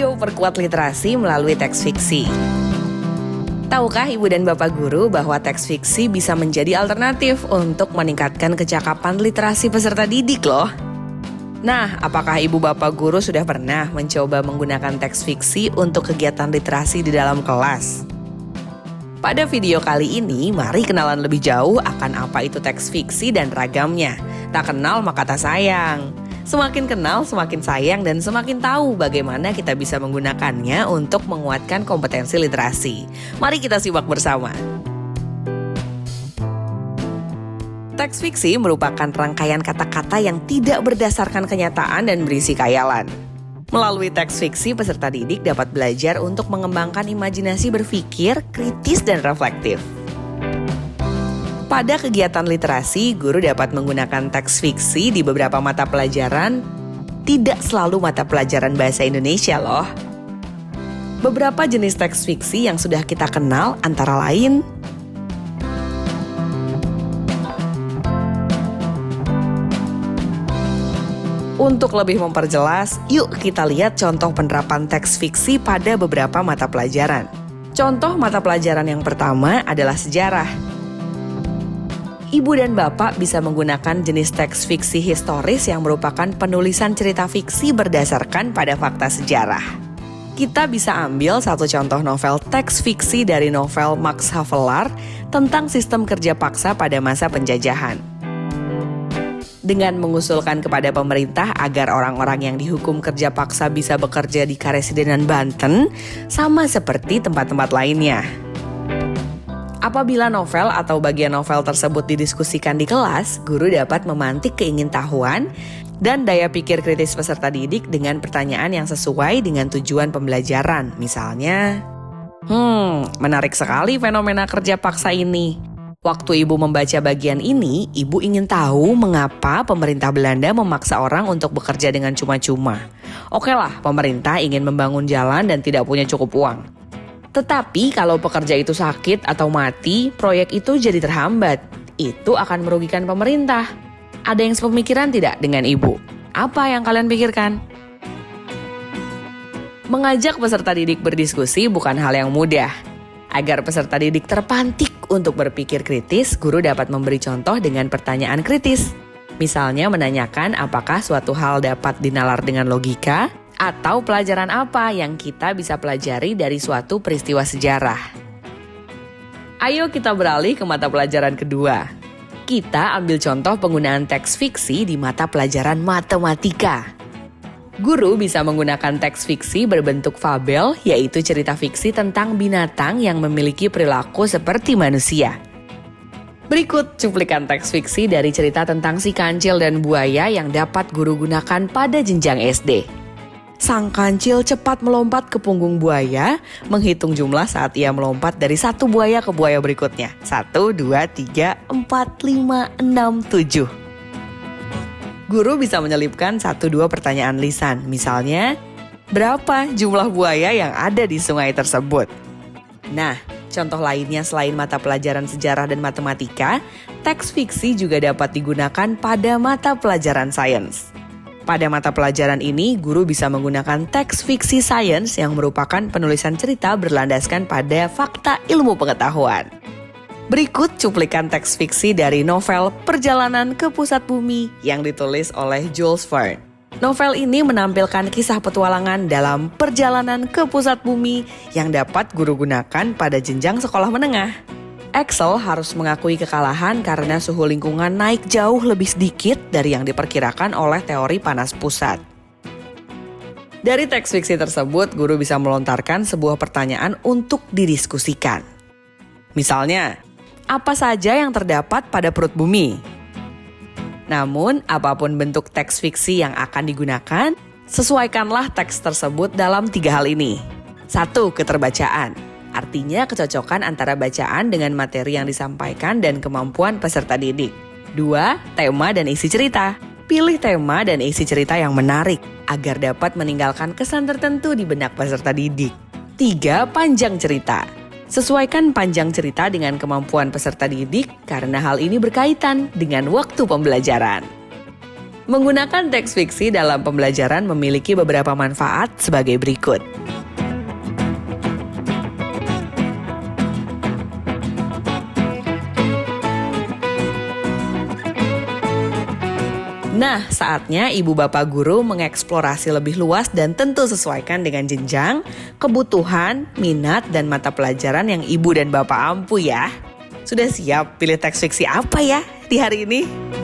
Ayo perkuat literasi melalui teks fiksi. Tahukah Ibu dan Bapak Guru bahwa teks fiksi bisa menjadi alternatif untuk meningkatkan kecakapan literasi peserta didik loh? Nah, apakah Ibu Bapak Guru sudah pernah mencoba menggunakan teks fiksi untuk kegiatan literasi di dalam kelas? Pada video kali ini, mari kenalan lebih jauh akan apa itu teks fiksi dan ragamnya. Tak kenal maka tak sayang. Semakin kenal, semakin sayang, dan semakin tahu bagaimana kita bisa menggunakannya untuk menguatkan kompetensi literasi. Mari kita simak bersama. Teks fiksi merupakan rangkaian kata-kata yang tidak berdasarkan kenyataan dan berisi khayalan. Melalui teks fiksi, peserta didik dapat belajar untuk mengembangkan imajinasi berpikir, kritis, dan reflektif. Pada kegiatan literasi, guru dapat menggunakan teks fiksi di beberapa mata pelajaran, tidak selalu mata pelajaran bahasa Indonesia loh. Beberapa jenis teks fiksi yang sudah kita kenal antara lain Untuk lebih memperjelas, yuk kita lihat contoh penerapan teks fiksi pada beberapa mata pelajaran. Contoh mata pelajaran yang pertama adalah sejarah. Ibu dan Bapak bisa menggunakan jenis teks fiksi historis yang merupakan penulisan cerita fiksi berdasarkan pada fakta sejarah. Kita bisa ambil satu contoh novel teks fiksi dari novel Max Havelaar tentang sistem kerja paksa pada masa penjajahan. Dengan mengusulkan kepada pemerintah agar orang-orang yang dihukum kerja paksa bisa bekerja di Karesidenan Banten, sama seperti tempat-tempat lainnya. Apabila novel atau bagian novel tersebut didiskusikan di kelas, guru dapat memantik keingintahuan dan daya pikir kritis peserta didik dengan pertanyaan yang sesuai dengan tujuan pembelajaran. Misalnya, menarik sekali fenomena kerja paksa ini. Waktu Ibu membaca bagian ini, Ibu ingin tahu mengapa pemerintah Belanda memaksa orang untuk bekerja dengan cuma-cuma. Oke lah, pemerintah ingin membangun jalan dan tidak punya cukup uang. Tetapi kalau pekerja itu sakit atau mati, proyek itu jadi terhambat. Itu akan merugikan pemerintah. Ada yang sepemikiran tidak dengan Ibu? Apa yang kalian pikirkan? Mengajak peserta didik berdiskusi bukan hal yang mudah. Agar peserta didik terpantik untuk berpikir kritis, guru dapat memberi contoh dengan pertanyaan kritis. Misalnya menanyakan apakah suatu hal dapat dinalar dengan logika, atau pelajaran apa yang kita bisa pelajari dari suatu peristiwa sejarah. Ayo kita beralih ke mata pelajaran kedua. Kita ambil contoh penggunaan teks fiksi di mata pelajaran matematika. Guru bisa menggunakan teks fiksi berbentuk fabel, yaitu cerita fiksi tentang binatang yang memiliki perilaku seperti manusia. Berikut cuplikan teks fiksi dari cerita tentang si kancil dan buaya yang dapat guru gunakan pada jenjang SD. Sang kancil cepat melompat ke punggung buaya, menghitung jumlah saat ia melompat dari satu buaya ke buaya berikutnya. 1, 2, 3, 4, 5, 6, 7. Guru bisa menyelipkan 1-2 pertanyaan lisan. Misalnya, berapa jumlah buaya yang ada di sungai tersebut? Nah, contoh lainnya selain mata pelajaran sejarah dan matematika, teks fiksi juga dapat digunakan pada mata pelajaran sains. Pada mata pelajaran ini, guru bisa menggunakan teks fiksi sains yang merupakan penulisan cerita berlandaskan pada fakta ilmu pengetahuan. Berikut cuplikan teks fiksi dari novel Perjalanan ke Pusat Bumi yang ditulis oleh Jules Verne. Novel ini menampilkan kisah petualangan dalam perjalanan ke pusat bumi yang dapat guru gunakan pada jenjang sekolah menengah. Axel harus mengakui kekalahan karena suhu lingkungan naik jauh lebih sedikit dari yang diperkirakan oleh teori panas pusat. Dari teks fiksi tersebut, guru bisa melontarkan sebuah pertanyaan untuk didiskusikan. Misalnya, apa saja yang terdapat pada perut bumi? Namun, apapun bentuk teks fiksi yang akan digunakan, sesuaikanlah teks tersebut dalam 3 hal ini. 1. Keterbacaan. Artinya kecocokan antara bacaan dengan materi yang disampaikan dan kemampuan peserta didik. 2. Tema dan isi cerita. Pilih tema dan isi cerita yang menarik agar dapat meninggalkan kesan tertentu di benak peserta didik. 3. Panjang cerita. Sesuaikan panjang cerita dengan kemampuan peserta didik karena hal ini berkaitan dengan waktu pembelajaran. Menggunakan teks fiksi dalam pembelajaran memiliki beberapa manfaat sebagai berikut. Nah, saatnya ibu bapak guru mengeksplorasi lebih luas dan tentu sesuaikan dengan jenjang, kebutuhan, minat, dan mata pelajaran yang ibu dan bapak ampu ya. Sudah siap pilih teks fiksi apa ya di hari ini?